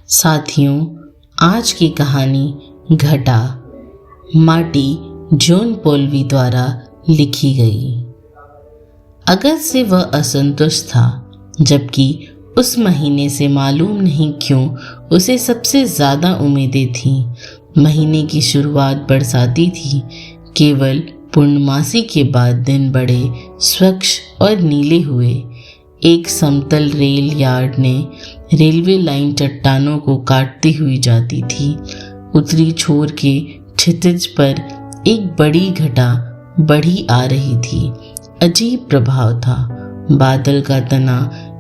साथियों, आज की कहानी घटा मार्टी जॉन पोल्वी द्वारा लिखी गई। अगस्त से वह असंतुष्ट था, जबकि उस महीने से मालूम नहीं क्यों उसे सबसे ज़्यादा उम्मीदें थीं। महीने की शुरुआत बरसाती थी। केवल पूर्णमासी के बाद दिन बड़े स्वच्छ और नीले हुए। एक समतल रेल यार्ड ने रेलवे लाइन चट्टानों को काटती हुई जाती थी। उत्तरी छोर के क्षितिज पर एक बड़ी घटा बढ़ी आ रही थी। अजीब प्रभाव था। बादल का तना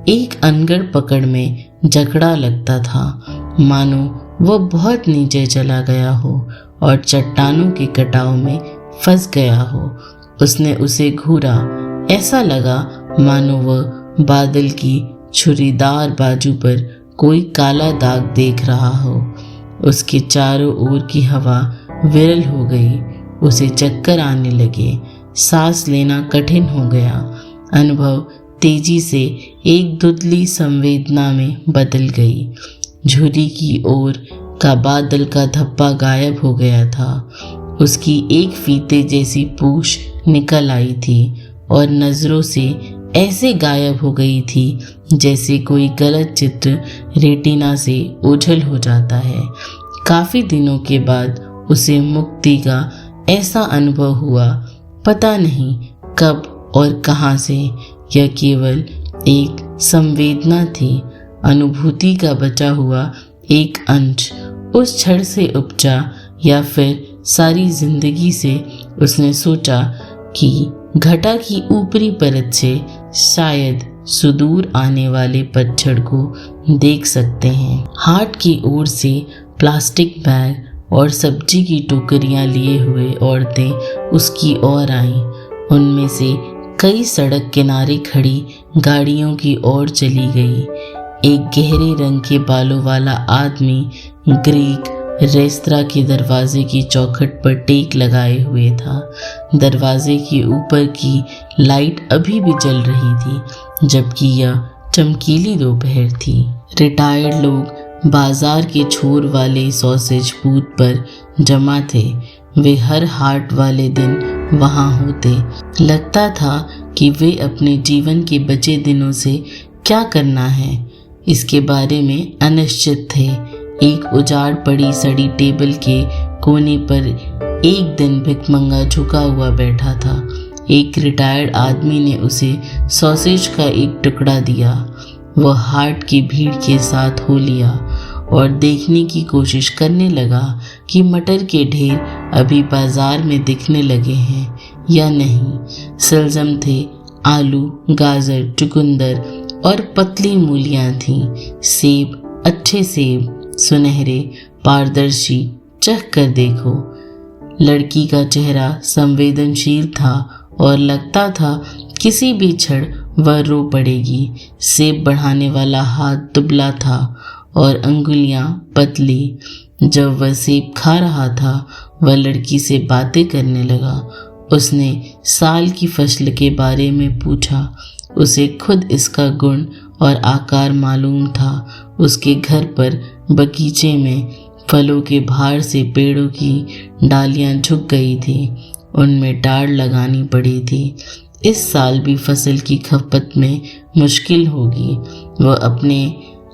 एक अनगढ़ पकड़ में जकड़ा लगता था, मानो वह बहुत नीचे चला गया हो और चट्टानों के कटाव में फंस गया हो। उसने उसे घूरा। ऐसा लगा मानो वह बादल की छुरीदार बाजू पर कोई काला दाग देख रहा हो। उसके चारों ओर की हवा विरल हो गई। उसे चक्कर आने लगे। सांस लेना कठिन हो गया। अनुभव तेजी से एक धुंधली संवेदना में बदल गई। झुर्री की ओर का बादल का धब्बा गायब हो गया था। उसकी एक फीते जैसी पूंछ निकल आई थी और नजरों से ऐसे गायब हो गई थी जैसे कोई गलत चित्र रेटिना से ओझल हो जाता है। काफी दिनों के बाद उसे मुक्ति का ऐसा अनुभव हुआ। पता नहीं कब और कहां से। यह केवल एक संवेदना थी, अनुभूति का बचा हुआ एक अंश। उस क्षण से उपजा या फिर सारी जिंदगी से उसने सोचा कि घटा की ऊपरी परत से शायद सुदूर आने वाले पतझड़ को देख सकते हैं। हाट की ओर से प्लास्टिक बैग और सब्जी की टोकरियां लिए हुए औरतें उसकी ओर आईं। उनमें से कई सड़क किनारे खड़ी गाड़ियों की ओर चली गई। एक गहरे रंग के बालों वाला आदमी ग्रीक रेस्तरां के दरवाजे की चौखट पर टेक लगाए हुए था। दरवाजे के ऊपर की लाइट अभी भी जल रही थी, जबकि यह चमकीली दोपहर थी। रिटायर्ड लोग बाजार के छोर वाले सॉसेज बूथ पर जमा थे। वे हर हाट वाले दिन वहां होते। लगता था कि वे अपने जीवन के बचे दिनों से क्या करना है, इसके बारे में अनिश्चित थे। एक उजाड़ पड़ी सड़ी टेबल के कोने पर एक दिन भिखमंगा झुका हुआ बैठा था। एक रिटायर्ड आदमी ने उसे सॉसेज का एक टुकड़ा दिया। वह हाट की भीड़ के साथ हो लिया और देखने की कोशिश करने लगा कि मटर के ढेर अभी बाजार में दिखने लगे हैं या नहीं। सलजम थे, आलू, गाजर, चुकंदर और पतली मूलियां थीं। सेब, अच्छे सेब, सुनहरे, पारदर्शी, चख कर देखो। लड़की का चेहरा संवेदनशील था और लगता था किसी भी क्षण वह रो पड़ेगी। सेब बढ़ाने वाला हाथ दुबला था और अंगुलियां पतली। जब वह सेब खा रहा था, वह लड़की से बातें करने लगा। उसने साल की फसल के बारे में पूछा। उसे खुद इसका गुण और आकार मालूम था। उसके घर पर बगीचे में फलों के भार से पेड़ों की डालियां झुक गई थी। उनमें टाड़ लगानी पड़ी थी। इस साल भी फसल की खपत में मुश्किल होगी। वह अपने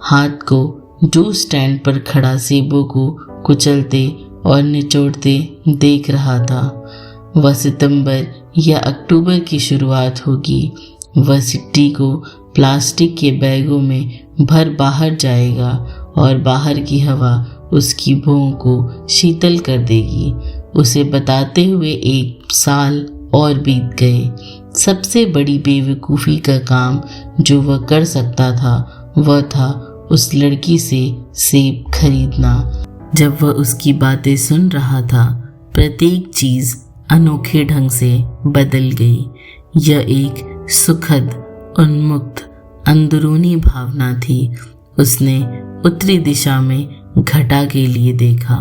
हाथ को जूस स्टैंड पर खड़ा सेबों को कुचलते और निचोड़ते देख रहा था। वह सितंबर या अक्टूबर की शुरुआत होगी। वह सिट्टी को प्लास्टिक के बैगों में भर बाहर जाएगा और बाहर की हवा उसकी भौं को शीतल कर देगी। उसे बताते हुए एक साल और बीत गए। सबसे बड़ी बेवकूफ़ी का काम जो वह कर सकता था, वह था उस लड़की से सेब खरीदना। जब वह उसकी बातें सुन रहा था, प्रत्येक चीज़ अनोखे ढंग से बदल गई। यह एक सुखद, उन्मुक्त, अंदरूनी भावना थी। उसने उत्तरी दिशा में घटा के लिए देखा,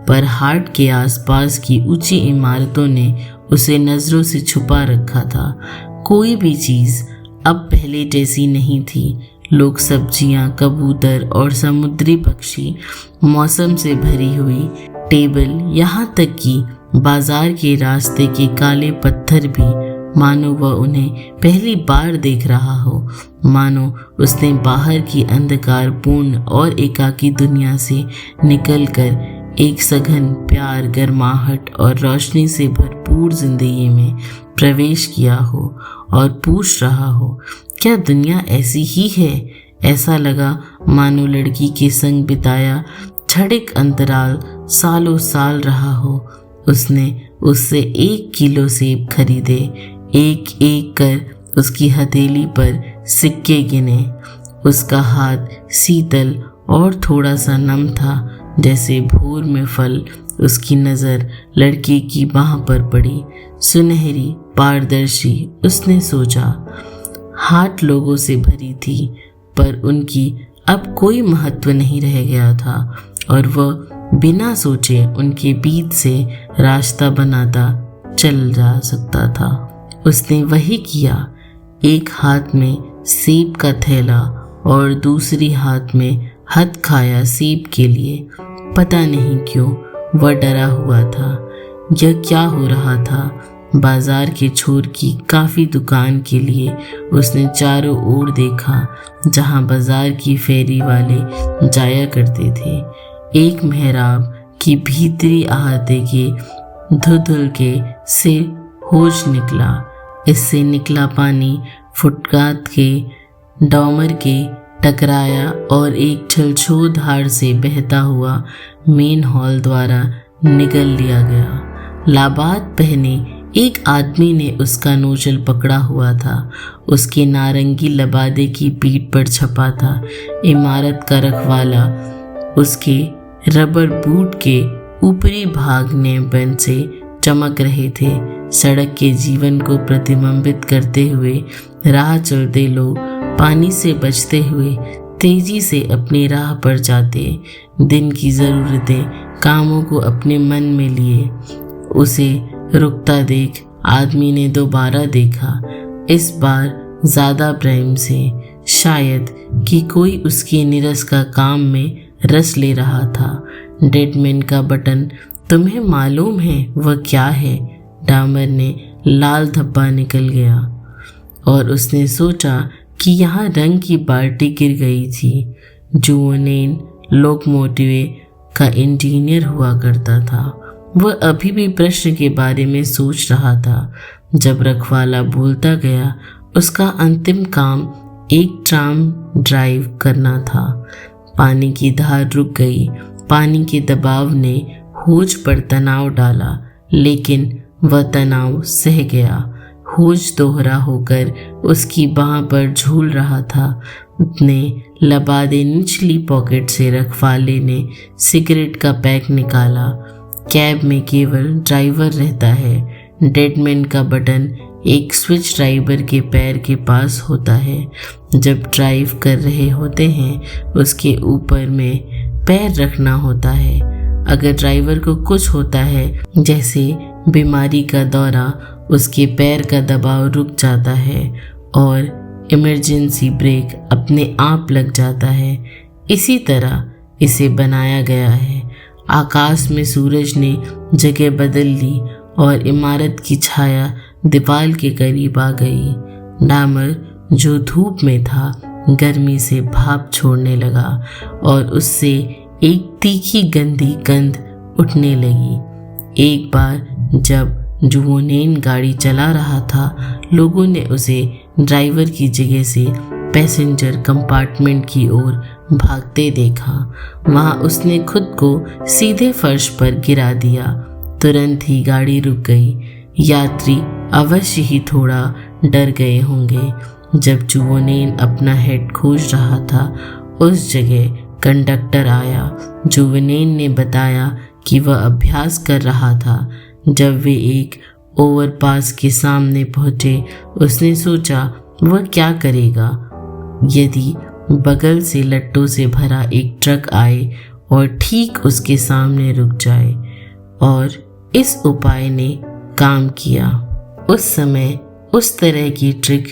पर हाट के आसपास की ऊंची इमारतों ने उसे नजरों से छुपा रखा था। कोई भी चीज़ अब पहले जैसी नहीं थी। लोग, सब्जियां, कबूतर और समुद्री पक्षी, मौसम से भरी हुई टेबल, यहाँ तक कि बाजार के रास्ते के काले पत्थर भी मानो वह उन्हें पहली बार देख रहा हो, मानो उसने बाहर की अंधकारपूर्ण और एकाकी दुनिया से निकलकर एक सघन प्यार, गर्माहट और रोशनी से भरपूर जिंदगी में प्रवेश किया हो और पूछ रहा हो, क्या दुनिया ऐसी ही है? ऐसा लगा मानो लड़की के संग बिताया क्षणिक अंतराल सालों साल रहा हो। उसने उससे 1 किलो सेब खरीदे, एक एक कर उसकी हथेली पर सिक्के गिने। उसका हाथ शीतल और थोड़ा सा नम था, जैसे भोर में फल। उसकी नज़र लड़के की बाह पर पड़ी, सुनहरी, पारदर्शी। उसने सोचा, हाथ लोगों से भरी थी, पर उनकी अब कोई महत्व नहीं रह गया था और वह बिना सोचे उनके बीच से रास्ता बनाता चल जा सकता था। उसने वही किया, एक हाथ में सेब का थैला और दूसरी हाथ में हथ खाया सेब के लिए। पता नहीं क्यों वह डरा हुआ था। यह क्या हो रहा था? बाजार के छोर की काफ़ी दुकान के लिए उसने चारों ओर देखा, जहां बाजार की फेरी वाले जाया करते थे। एक मेहराब की भीतरी आहते के धुधुलके से होश निकला। इससे निकला पानी फुटपाथ के डॉमर के टकराया और एक छलछो धार से बहता हुआ मेन हॉल द्वारा निगल लिया गया। लाबाद पहने एक आदमी ने उसका नोजल पकड़ा हुआ था। उसके नारंगी लबादे की पीठ पर छपा था। इमारत का रखवाला उसके रबर बूट के ऊपरी भाग ने बन से चमक रहे थे। सड़क के जीवन को प्रतिबिंबित करते हुए राह चलते लोग पानी से बचते हुए तेजी से अपनी राह पर जाते, दिन की ज़रूरतें, कामों को अपने मन में लिए। उसे रुकता देख आदमी ने दोबारा देखा, इस बार ज़्यादा प्रेम से, शायद कि कोई उसके नीरस का काम में रस ले रहा था। डेडमैन का बटन, तुम्हें मालूम है वह क्या है? डामर ने लाल धब्बा निकल गया और उसने सोचा कि यहाँ रंग की बाल्टी गिर गई थी। जुवनेन लोकोमोटिव का इंजीनियर हुआ करता था। वह अभी भी प्रश्न के बारे में सोच रहा था जब रखवाला बोलता गया। उसका अंतिम काम एक ट्राम ड्राइव करना था। पानी की धार रुक गई। पानी के दबाव ने होज पर तनाव डाला, लेकिन वह तनाव सह गया। होज दोहरा होकर उसकी बाह पर झूल रहा था। अपने लबादे निचली पॉकेट से रखवाले ने सिगरेट का पैक निकाला। कैब में केवल ड्राइवर रहता है। डेडमैन का बटन एक स्विच ड्राइवर के पैर के पास होता है। जब ड्राइव कर रहे होते हैं उसके ऊपर में पैर रखना होता है। अगर ड्राइवर को कुछ होता है, जैसे बीमारी का दौरा, उसके पैर का दबाव रुक जाता है और इमरजेंसी ब्रेक अपने आप लग जाता है। इसी तरह इसे बनाया गया है। आकाश में सूरज ने जगह बदल ली और इमारत की छाया दीवार के करीब आ गई। डामर, जो धूप में था, गर्मी से भाप छोड़ने लगा और उससे एक तीखी गंदी गंध उठने लगी। एक बार जब जुवनेन गाड़ी चला रहा था, लोगों ने उसे ड्राइवर की जगह से पैसेंजर कंपार्टमेंट की ओर भागते देखा। वहां उसने खुद को सीधे फर्श पर गिरा दिया। तुरंत ही गाड़ी रुक गई। यात्री अवश्य ही थोड़ा डर गए होंगे। जब जुवनेन अपना हेड खोज रहा था, उस जगह कंडक्टर आया। जुवनेन ने बताया कि वह अभ्यास कर रहा था। जब वे एक ओवरपास के सामने पहुंचे, उसने सोचा वह क्या करेगा यदि बगल से लट्टों से भरा एक ट्रक आए और ठीक उसके सामने रुक जाए, और इस उपाय ने काम किया। उस समय उस तरह की ट्रिक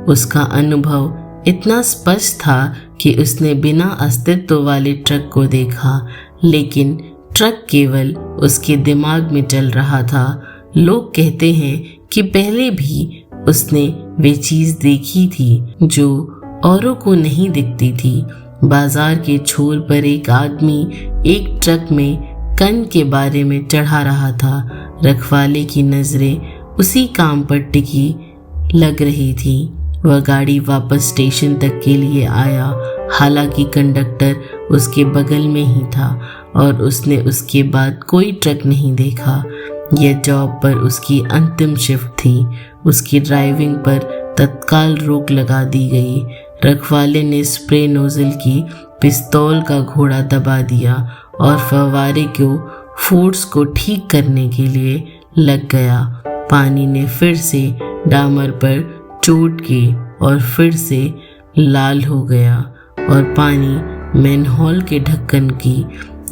उसका अनुभव इतना स्पष्ट था कि उसने बिना अस्तित्व वाले ट्रक को देखा, लेकिन ट्रक केवल उसके दिमाग में चल रहा था। लोग कहते हैं कि पहले भी उसने वे चीज देखी थी जो औरों को नहीं दिखती थी। बाजार के छोर पर एक आदमी एक ट्रक में कन के बारे में चढ़ा रहा था। रखवाले की नजरें उसी काम पर टिकी लग रही थी। वह गाड़ी वापस स्टेशन तक के लिए आया, हालांकि कंडक्टर उसके बगल में ही था और उसने उसके बाद कोई ट्रक नहीं देखा। यह जॉब पर उसकी अंतिम शिफ्ट थी। उसकी ड्राइविंग पर तत्काल रोक लगा दी गई। रखवाले ने स्प्रे नोजल की पिस्तौल का घोड़ा दबा दिया और फव्वारे को फोर्स को ठीक करने के लिए लग गया। पानी ने फिर से डामर पर चोट की और फिर से लाल हो गया और पानी मैनहोल के ढक्कन की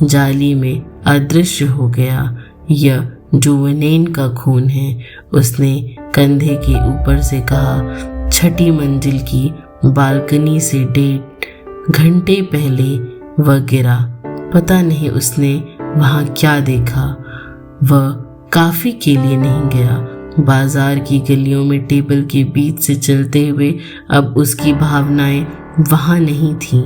जाली में अदृश्य हो गया। यह जुवेनेन का खून है, उसने कंधे के ऊपर से कहा। छठी मंजिल की बालकनी से 1.5 घंटे पहले वह गिरा। पता नहीं उसने वहां क्या देखा। वह काफी के लिए नहीं गया। बाजार की गलियों में टेबल के बीच से चलते हुए अब उसकी भावनाएं वहां नहीं थीं।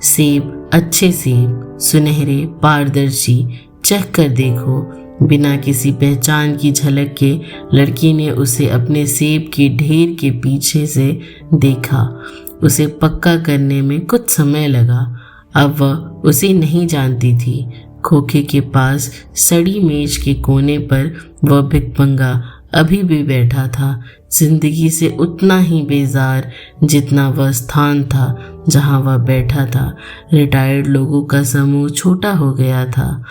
सेब, अच्छे सेब, सुनहरे, पारदर्शी, चख कर देखो। बिना किसी पहचान की झलक के लड़की ने उसे अपने सेब के ढेर के पीछे से देखा। उसे पक्का करने में कुछ समय लगा। अब वह उसे नहीं जानती थी। खोखे के पास सड़ी मेज के कोने पर वह भिखमंगा अभी भी बैठा था, जिंदगी से उतना ही बेजार जितना वह स्थान था जहां वह बैठा था। रिटायर्ड लोगों का समूह छोटा हो गया था।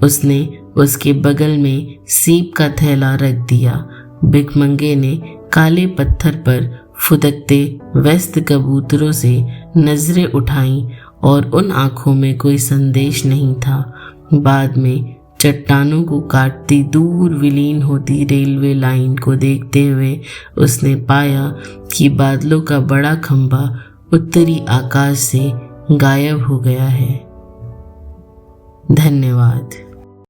उसने उसके बगल में सेब का थैला रख दिया। भिखमंगे ने काले पत्थर पर फुदकते व्यस्त कबूतरों से नजरें उठाईं और उन आंखों में कोई संदेश नहीं था। बाद में चट्टानों को काटती दूर विलीन होती रेलवे लाइन को देखते हुए उसने पाया कि बादलों का बड़ा खंभा उत्तरी आकाश से गायब हो गया है। धन्यवाद।